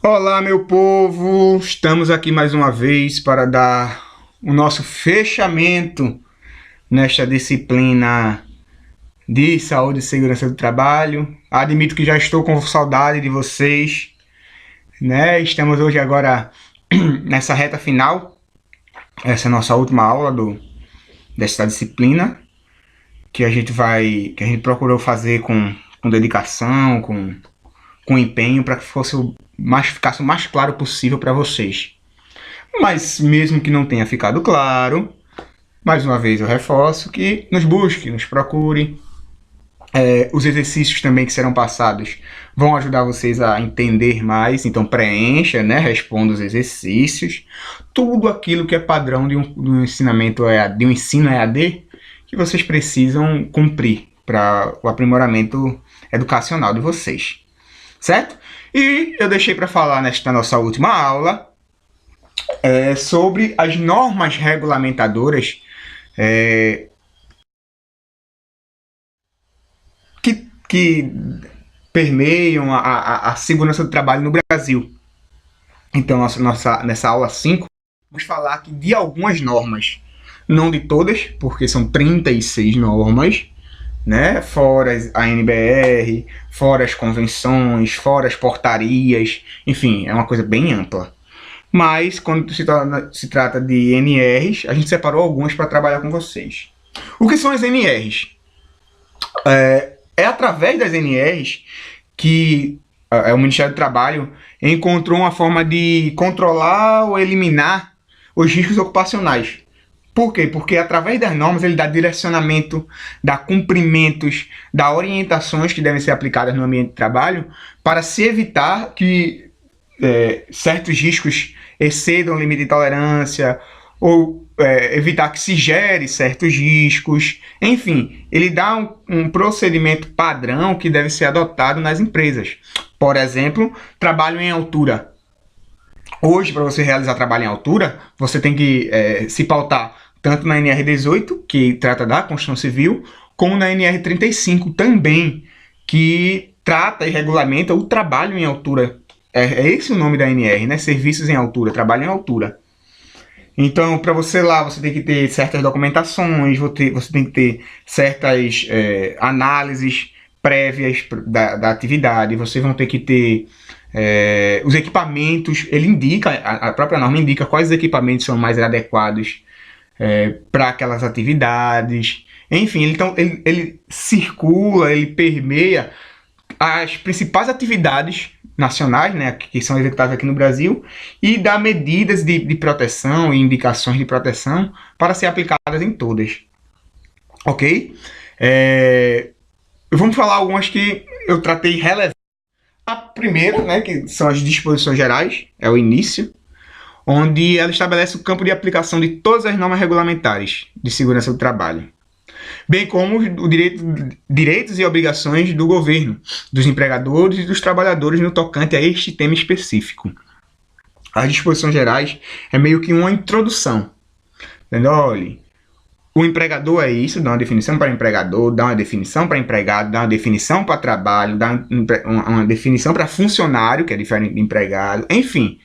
Olá, meu povo! Estamos aqui mais uma vez para dar o nosso fechamento nesta disciplina de saúde e segurança do trabalho. Admito que já estou com saudade de vocês, né? Estamos hoje agora nessa reta final. Essa é a nossa última aula desta disciplina que a gente procurou fazer com dedicação, com empenho para que ficasse o mais claro possível para vocês. Mas mesmo que não tenha ficado claro, mais uma vez eu reforço que nos busque, nos procure. Os exercícios também que serão passados vão ajudar vocês a entender mais, então preencha, né? Responda os exercícios. Tudo aquilo que é padrão de um ensinamento EAD, de um ensino EAD que vocês precisam cumprir para o aprimoramento educacional de vocês, certo? E eu deixei para falar nesta nossa última aula sobre as normas regulamentadoras que permeiam a segurança do trabalho no Brasil. Então, nessa aula 5, vamos falar aqui de algumas normas. Não de todas, porque são 36 normas, né? Fora a NBR, fora as convenções, fora as portarias, enfim, é uma coisa bem ampla. Mas, quando se trata de NRs, a gente separou algumas para trabalhar com vocês. O que são as NRs? É através das NRs que o Ministério do Trabalho encontrou uma forma de controlar ou eliminar os riscos ocupacionais. Por quê? Porque através das normas ele dá direcionamento, dá cumprimentos, dá orientações que devem ser aplicadas no ambiente de trabalho para se evitar que certos riscos excedam o limite de tolerância ou evitar que se gere certos riscos. Enfim, ele dá um procedimento padrão que deve ser adotado nas empresas. Por exemplo, trabalho em altura. Hoje, para você realizar trabalho em altura, você tem que se pautar tanto na NR18, que trata da construção civil, como na NR35 também, que trata e regulamenta o trabalho em altura. É esse o nome da NR, né? Serviços em altura, trabalho em altura. Então, para você lá, você tem que ter certas documentações, você tem que ter certas análises prévias da atividade, vocês vão ter que ter os equipamentos, ele indica, a própria norma indica quais equipamentos são mais adequados para aquelas atividades. Enfim, então ele circula, ele permeia as principais atividades nacionais, né, que são executadas aqui no Brasil, e dá medidas de proteção e indicações de proteção para ser aplicadas em todas. Ok? Vamos falar algumas que eu tratei relevantes. A primeira, né, que são as disposições gerais, é o início, onde ela estabelece o campo de aplicação de todas as normas regulamentares de segurança do trabalho, bem como direitos e obrigações do governo, dos empregadores e dos trabalhadores no tocante a este tema específico. As disposições gerais é meio que uma introdução. Entendeu? Olha, o empregador é isso, dá uma definição para empregador, dá uma definição para empregado, dá uma definição para trabalho, dá uma definição para funcionário, que é diferente de empregado, enfim.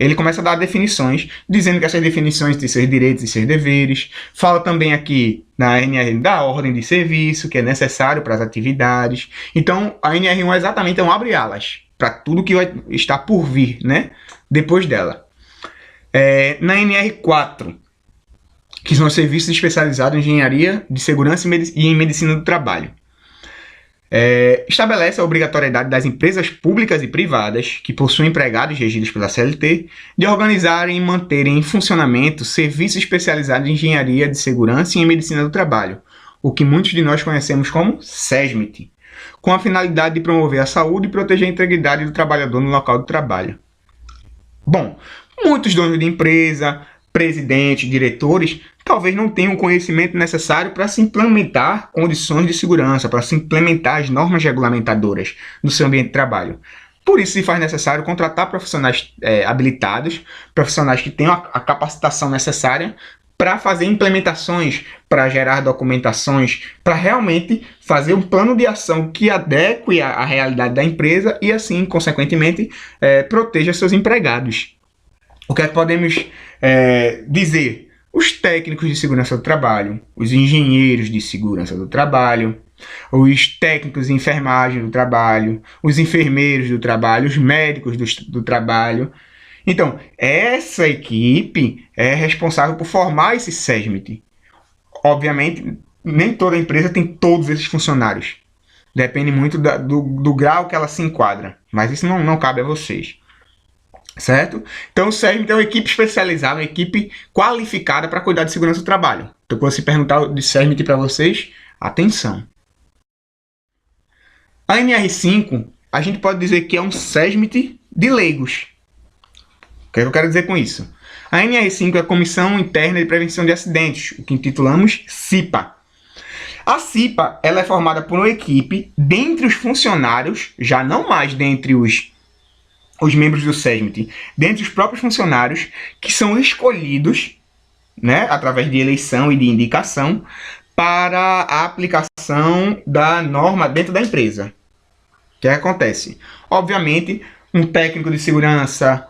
Ele começa a dar definições, dizendo que essas definições têm seus direitos e seus deveres. Fala também aqui na NR da ordem de serviço, que é necessário para as atividades. Então, a NR1 exatamente é um abre-alas para tudo que vai estar por vir, né, depois dela. Na NR4, que são os serviços especializados em engenharia de segurança e em medicina do trabalho. Estabelece a obrigatoriedade das empresas públicas e privadas que possuem empregados regidos pela CLT de organizarem e manterem em funcionamento serviços especializados em engenharia de segurança e em medicina do trabalho, o que muitos de nós conhecemos como SESMIT, com a finalidade de promover a saúde e proteger a integridade do trabalhador no local de trabalho. Bom, muitos donos de empresa, presidentes, diretores, talvez não tenham o conhecimento necessário para se implementar condições de segurança, para se implementar as normas regulamentadoras do seu ambiente de trabalho. Por isso se faz necessário contratar profissionais habilitados, profissionais que tenham a capacitação necessária para fazer implementações, para gerar documentações, para realmente fazer um plano de ação que adeque à realidade da empresa e assim, consequentemente, proteja seus empregados. O que é que podemos dizer? Os técnicos de segurança do trabalho, os engenheiros de segurança do trabalho, os técnicos de enfermagem do trabalho, os enfermeiros do trabalho, os médicos do trabalho. Então, essa equipe é responsável por formar esse SESMIT. Obviamente, nem toda empresa tem todos esses funcionários. Depende muito do grau que ela se enquadra. Mas isso não cabe a vocês. Certo? Então, o SESMIT é uma equipe especializada, uma equipe qualificada para cuidar de segurança do trabalho. Então, quando se perguntar de SESMIT para vocês, atenção. A NR5, a gente pode dizer que é um SESMIT de leigos. O que eu quero dizer com isso? A NR5 é a Comissão Interna de Prevenção de Acidentes, o que intitulamos CIPA. A CIPA ela é formada por uma equipe dentre os funcionários, já não mais dentre os membros do SESMIT, dentre os próprios funcionários, que são escolhidos, né, através de eleição e de indicação, para a aplicação da norma dentro da empresa. O que acontece? Obviamente, um técnico de segurança,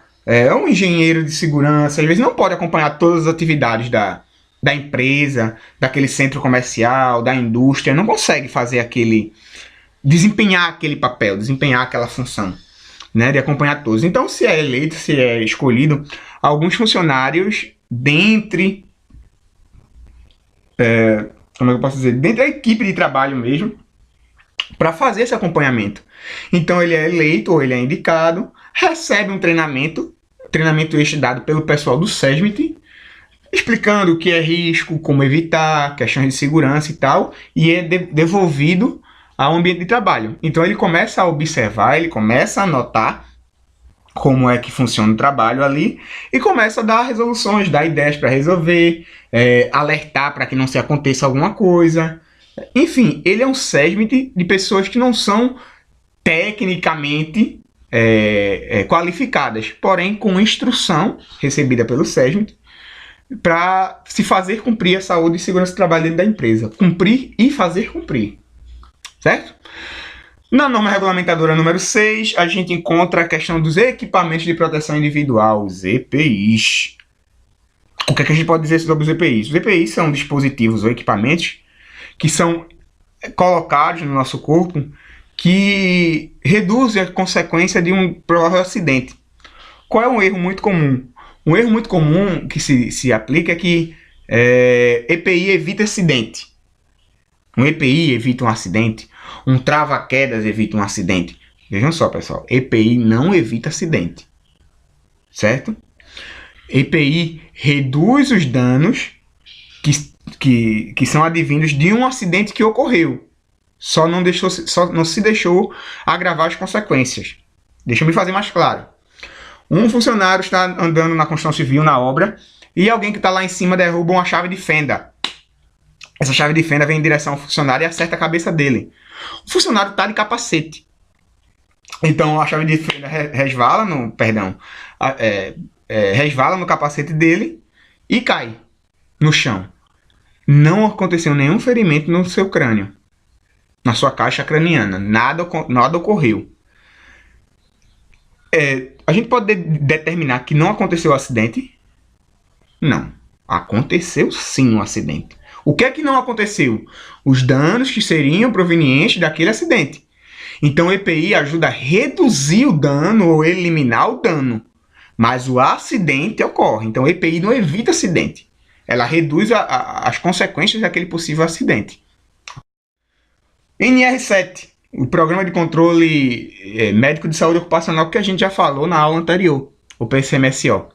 um engenheiro de segurança, às vezes não pode acompanhar todas as atividades da empresa, daquele centro comercial, da indústria, não consegue fazer desempenhar aquele papel, desempenhar aquela função, né, de acompanhar todos. Então, se é eleito, se é escolhido, alguns funcionários dentre, como é que eu posso dizer, dentre a equipe de trabalho mesmo, para fazer esse acompanhamento. Então, ele é eleito ou ele é indicado, recebe um treinamento este dado pelo pessoal do SESMIT, explicando o que é risco, como evitar, questões de segurança e tal, e é devolvido ao ambiente de trabalho. Então ele começa a observar, ele começa a notar como é que funciona o trabalho ali e começa a dar resoluções, dar ideias para resolver, alertar para que não se aconteça alguma coisa. Enfim, ele é um SESMIT de pessoas que não são tecnicamente qualificadas, porém com instrução recebida pelo SESMIT para se fazer cumprir a saúde e segurança do trabalho dentro da empresa. Cumprir e fazer cumprir. Certo? Na norma regulamentadora número 6, a gente encontra a questão dos equipamentos de proteção individual, os EPIs. O que é que a gente pode dizer sobre os EPIs? Os EPIs são dispositivos ou equipamentos que são colocados no nosso corpo que reduzem a consequência de um provável acidente. Qual é um erro muito comum? Um erro muito comum que se aplica é que EPI evita acidente. Um EPI evita um acidente. Um trava-quedas evita um acidente. Vejam só, pessoal. EPI não evita acidente. Certo? EPI reduz os danos que são advindos de um acidente que ocorreu. Só não se deixou agravar as consequências. Deixa eu me fazer mais claro. Um funcionário está andando na construção civil, na obra, e alguém que está lá em cima derruba uma chave de fenda. Essa chave de fenda vem em direção ao funcionário e acerta a cabeça dele. O funcionário está de capacete. Então a chave de fenda resvala no capacete dele e cai no chão. Não aconteceu nenhum ferimento no seu crânio, na sua caixa craniana. Nada ocorreu. A gente pode determinar que não aconteceu o acidente? Não. Aconteceu sim um acidente. O que é que não aconteceu? Os danos que seriam provenientes daquele acidente. Então o EPI ajuda a reduzir o dano ou eliminar o dano. Mas o acidente ocorre. Então o EPI não evita acidente. Ela reduz as consequências daquele possível acidente. NR7. O Programa de Controle Médico de Saúde Ocupacional, que a gente já falou na aula anterior, o PCMSO.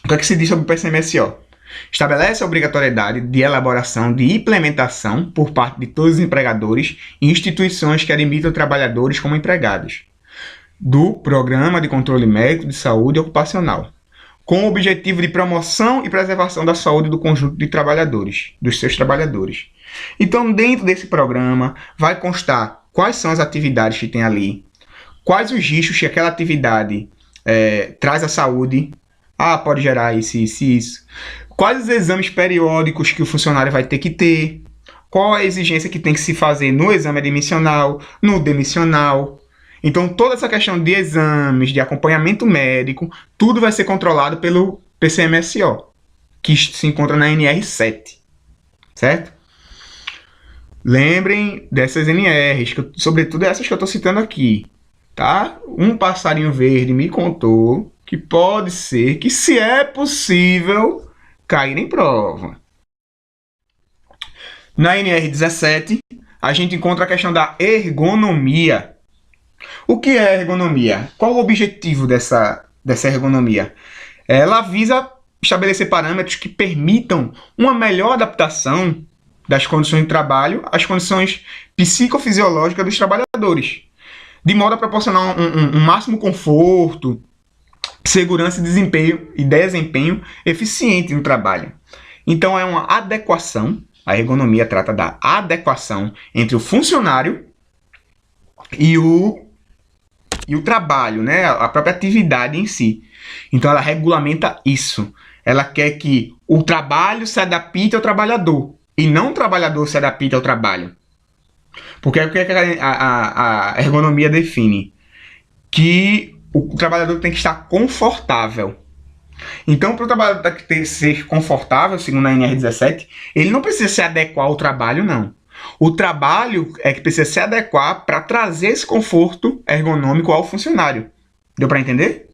O que é que se diz sobre o PCMSO? Estabelece a obrigatoriedade de elaboração de implementação por parte de todos os empregadores e instituições que admitam trabalhadores como empregados do Programa de Controle Médico de Saúde Ocupacional, com o objetivo de promoção e preservação da saúde do conjunto de trabalhadores, dos seus trabalhadores. Então, dentro desse programa, vai constar quais são as atividades que tem ali, quais os riscos que aquela atividade traz à saúde. Pode gerar isso, isso, isso. quais os exames periódicos que o funcionário vai ter que ter, qual a exigência que tem que se fazer no exame admissional, no demissional. Então, toda essa questão de exames, de acompanhamento médico, tudo vai ser controlado pelo PCMSO, que se encontra na NR7, certo? Lembrem dessas NRs, sobretudo essas que eu estou citando aqui, tá? Um passarinho verde me contou que pode ser que, se é possível, cair em prova. Na NR17, a gente encontra a questão da ergonomia. O que é ergonomia? Qual o objetivo dessa ergonomia? Ela visa estabelecer parâmetros que permitam uma melhor adaptação das condições de trabalho às condições psicofisiológicas dos trabalhadores, de modo a proporcionar um máximo conforto, segurança e desempenho eficiente no trabalho. Então, é uma adequação, a ergonomia trata da adequação entre o funcionário e o trabalho, né? A própria atividade em si. Então, ela regulamenta isso. Ela quer que o trabalho se adapte ao trabalhador e não o trabalhador se adapte ao trabalho. Porque o que a ergonomia define? Que o trabalhador tem que estar confortável. Então, para o trabalhador ser confortável, segundo a NR17, ele não precisa se adequar ao trabalho, não. O trabalho é que precisa se adequar para trazer esse conforto ergonômico ao funcionário. Deu para entender?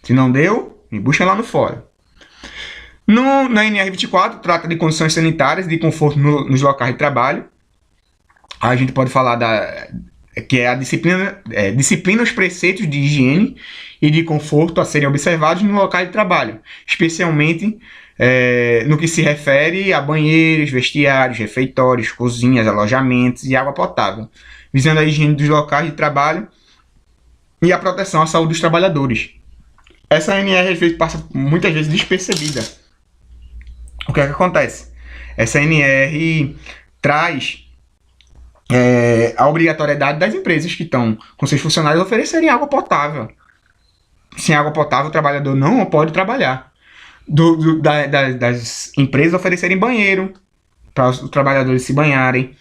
Se não deu, me busca lá no fórum. Na NR24, trata de condições sanitárias de conforto nos locais de trabalho. A gente pode falar que é a disciplina os preceitos de higiene e de conforto a serem observados no local de trabalho, especialmente no que se refere a banheiros, vestiários, refeitórios, cozinhas, alojamentos e água potável, visando a higiene dos locais de trabalho e a proteção à saúde dos trabalhadores. Essa NR às vezes passa muitas vezes despercebida. O que é que acontece? Essa NR traz a obrigatoriedade das empresas que estão com seus funcionários oferecerem água potável. Sem água potável, o trabalhador não pode trabalhar. Das empresas oferecerem banheiro para os trabalhadores se banharem,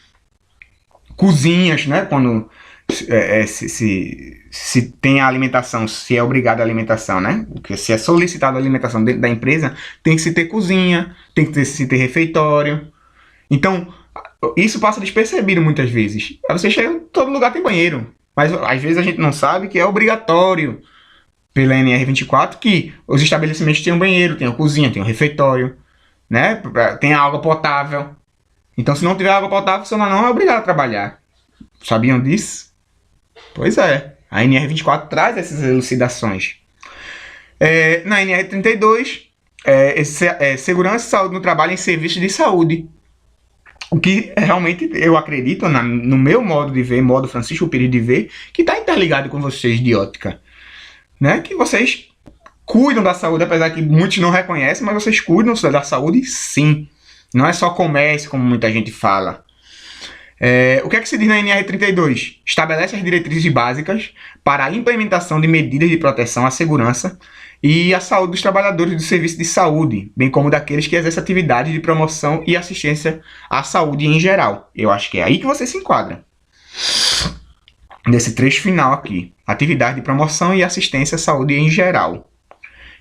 cozinhas, né, quando se tem a alimentação, se é obrigado a alimentação, né? Porque se é solicitada a alimentação dentro da empresa, tem que se ter cozinha, tem que se ter refeitório. Então, isso passa despercebido muitas vezes. Aí você chega, em todo lugar tem banheiro. Mas às vezes a gente não sabe que é obrigatório pela NR24 que os estabelecimentos tenham banheiro, tenham cozinha, tenham refeitório, né? Tem água potável. Então, se não tiver água potável, você não é obrigado a trabalhar. Sabiam disso? Pois é. A NR24 traz essas elucidações. Na NR32, segurança e saúde no trabalho em serviços de saúde. O que realmente eu acredito, no meu modo de ver, modo Francisco Pires de ver, que está interligado com vocês de ótica. Né? Que vocês cuidam da saúde, apesar que muitos não reconhecem, mas vocês cuidam da saúde sim. Não é só comércio, como muita gente fala. O que é que se diz na NR32? Estabelece as diretrizes básicas para a implementação de medidas de proteção à segurança e à saúde dos trabalhadores do serviço de saúde, bem como daqueles que exercem atividades de promoção e assistência à saúde em geral. Eu acho que é aí que você se enquadra. Nesse trecho final aqui. Atividade de promoção e assistência à saúde em geral.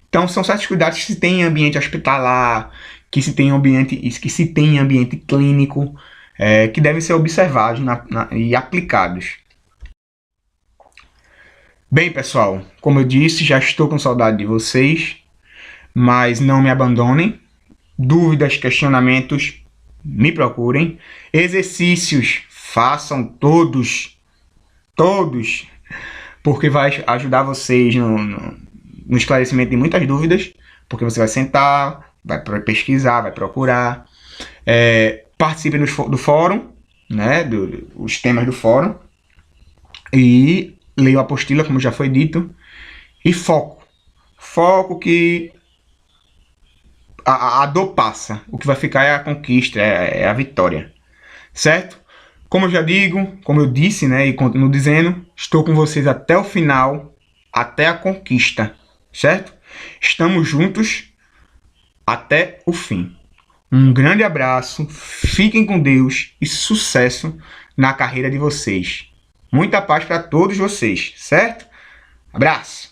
Então, são certos cuidados que se tem em ambiente hospitalar, que se tem em ambiente clínico, que devem ser observados e aplicados. Bem, pessoal, como eu disse, já estou com saudade de vocês, mas não me abandonem. Dúvidas, questionamentos, me procurem. Exercícios, façam todos, porque vai ajudar vocês no esclarecimento de muitas dúvidas, porque você vai sentar, vai pesquisar, vai procurar. Participe do fórum, né, os temas do fórum, e leia a apostila, como já foi dito, e foco que a dor passa, o que vai ficar é a conquista, é a vitória, certo? Como eu disse, né, e continuo dizendo, estou com vocês até o final, até a conquista, certo? Estamos juntos, até o fim. Um grande abraço, fiquem com Deus e sucesso na carreira de vocês. Muita paz para todos vocês, certo? Abraço!